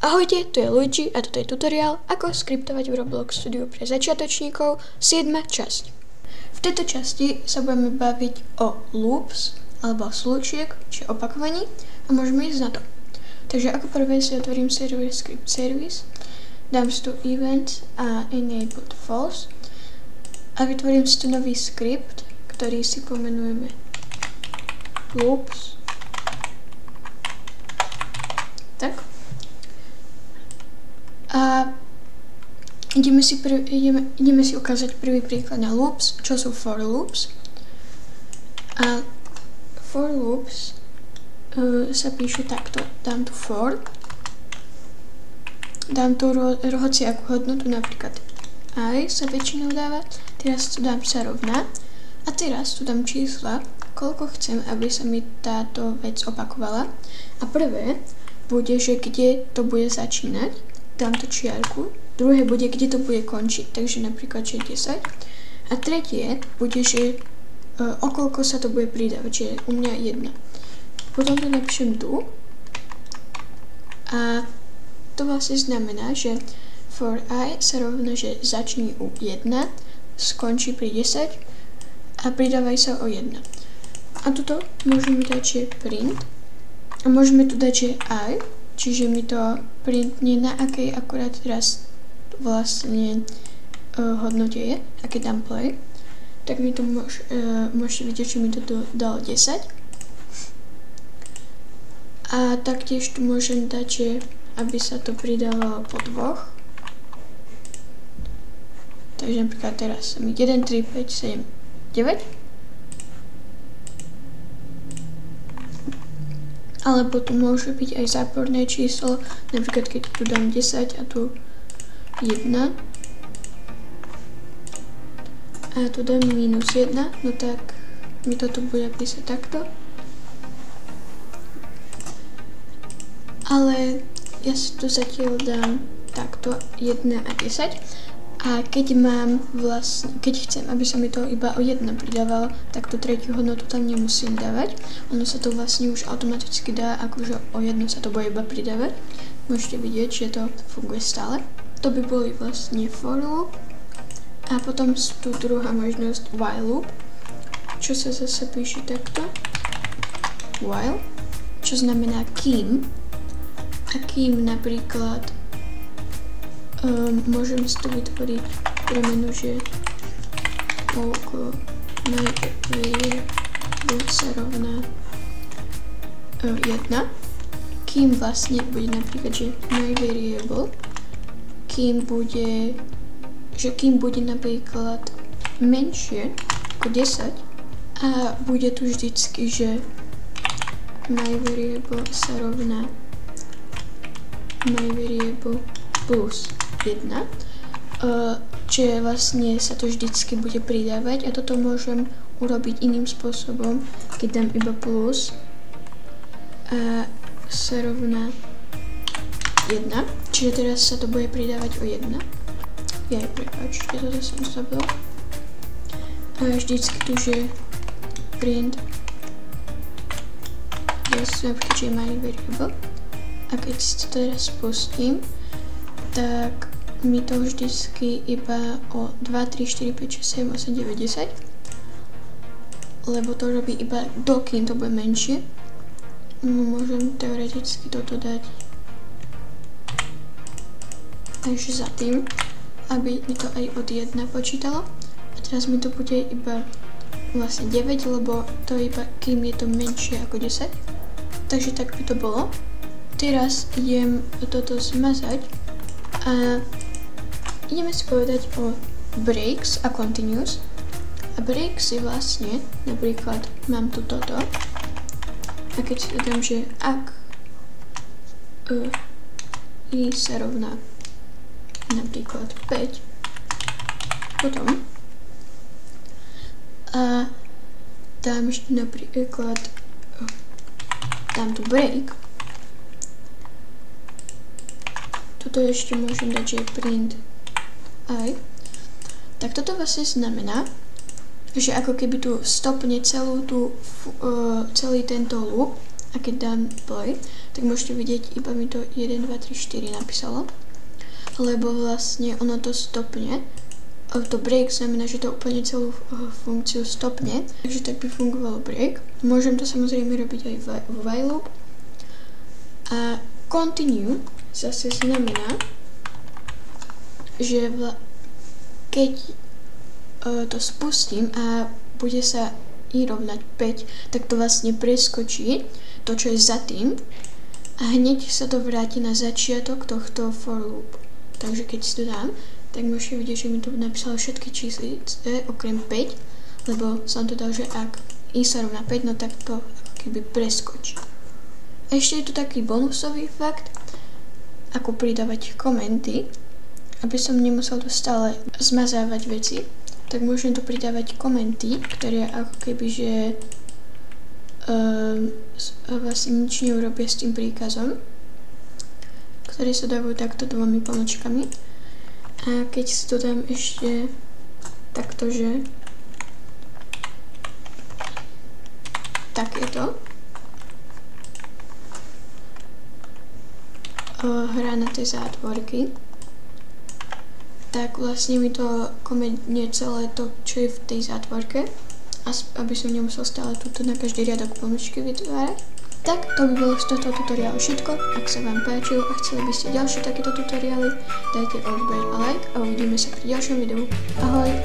Ahojte, tu je Luigi a toto je tutoriál, ako skriptovať v Roblox Studio pre začiatočníkov 7. časť. V tejto časti sa budeme baviť o loops, alebo slučiek, či opakovaní a môžeme ísť na to. Takže ako prvé si otvorím server script service, dám si tu event a enabled false a vytvorím si tu nový skript, ktorý si pomenujeme loops. Tak. A ideme si ukázať prvý príklad na loops, čo sú for loops. A for loops sa píšu takto. Dám tu for, dám tu hociakú hodnotu, napríklad I sa väčšinou dáva, teraz tu dám sa rovná a teraz tu dám čísla, koľko chcem, aby sa mi táto vec opakovala. A prvé bude, že kde to bude začínať, dám tu čiarku, druhé bude, kde to bude končiť, takže napríklad, že 10. A tretie bude, že okolko sa to bude pridávať, že u mňa 1. Potom to napíšem tu. A to vlastne znamená, že for I sa rovná, že začni u 1, skončí pri 10 a pridávaj sa o 1. A tuto môžeme dať, že print. A môžeme tu dať, že I, čiže mi to printne na akej akurát teraz vlastne hodnote je. A keď dám play, tak mi to môžete vidieť, že mi to dalo 10. A taktiež tu môžem dať, že aby sa to pridávalo po 2. Takže napríklad teraz mi 1, 3, 5, 7, 9. Alebo tu môže byť aj záporné číslo, napríklad keď tu dám 10 a tu 1 a tu dám minus 1, no tak mi toto bude písať takto. Ale ja si tu zatiaľ dám takto 1 a 10. A keď chcem, aby sa mi to iba o 1 pridávalo, tak tú tretiu hodnotu tam nemusím dávať. Ono sa to vlastne už automaticky dá, akože o 1 sa to bude iba pridávať. Môžete vidieť, že to funguje stále. To by boli vlastne for loop. A potom sú tu druhá možnosť while loop, čo sa zase píše takto. While, čo znamená kým. A kým napríklad môžem si tu vytvoriť premenu, že koľko myVariable sa rovná 1, kým vlastne bude napríklad, že myVariable, kým bude napríklad menšie ako 10 a bude tu vždycky, že myVariable sa rovná myVariable plus 1, čiže vlastne sa to vždycky bude pridávať a toto môžem urobiť iným spôsobom, keď dám iba plus a sa rovná 1, čiže teraz sa to bude pridávať o 1. Prepáčte, toto som zabil. A vždycky tu, že print napríklad, že myVariable a keď si to teraz spustím, tak mi to vždycky iba o 2, 3, 4, 5, 6, 7, 8, 9, 10. Lebo to robí iba dokým to bude menšie. Môžem teoreticky toto dať až za tým, aby mi to aj od 1 počítalo. A teraz mi to bude iba vlastne 9, lebo to je iba kým je to menšie ako 10. Takže tak by to bolo. Teraz idem toto zmazať. A ideme si povedať o breaks a continuous. A breaks je vlastne, napríklad mám tu toto. A keď si dám, že ak I sa rovná napríklad 5, potom a dám ešte napríklad dám tu break. Tuto ešte môžem dať, že je print I. Tak toto vlastne znamená, že ako keby tu stopne celý tento loop a keď dám play, tak môžete vidieť, iba mi to 1, 2, 3, 4 napísalo, lebo vlastne ono to stopne. To break znamená, že to úplne celú funkciu stopne, takže tak by fungovalo break. Môžem to samozrejme robiť aj v while loop. A continue zase znamená, že keď to spustím a bude sa i rovnať 5, tak to vlastne preskočí to, čo je za tým a hneď sa to vráti na začiatok tohto for loop. Takže keď si to dám, tak môžete vidieť, že mi to napísalo všetky číslice okrem 5, lebo som to dal, že ak i sa rovná 5, no tak to ako keby preskočí. Ešte je tu taký bonusový fakt, ako pridávať komenty, aby som nemusel tu stále zmazávať veci, tak môžem tu pridávať komenty, ktoré ako keby, že vlastne nič neurobia s tým príkazom, ktoré sa dávajú takto 2 pomočkami. A keď si to dám ešte takto, že takéto hra na tie zátvorky, tak vlastne mi to komentne celé to, čo je v tej zátvorke, aby som nemusel stále túto na každý riadok pomočky vytvárať. Tak to by bolo z tohto tutoriálu všetko. Ak sa vám páčilo a chceli by ste ďalšie takéto tutoriály, dajte odber a like a uvidíme sa pri ďalšom videu. Ahoj!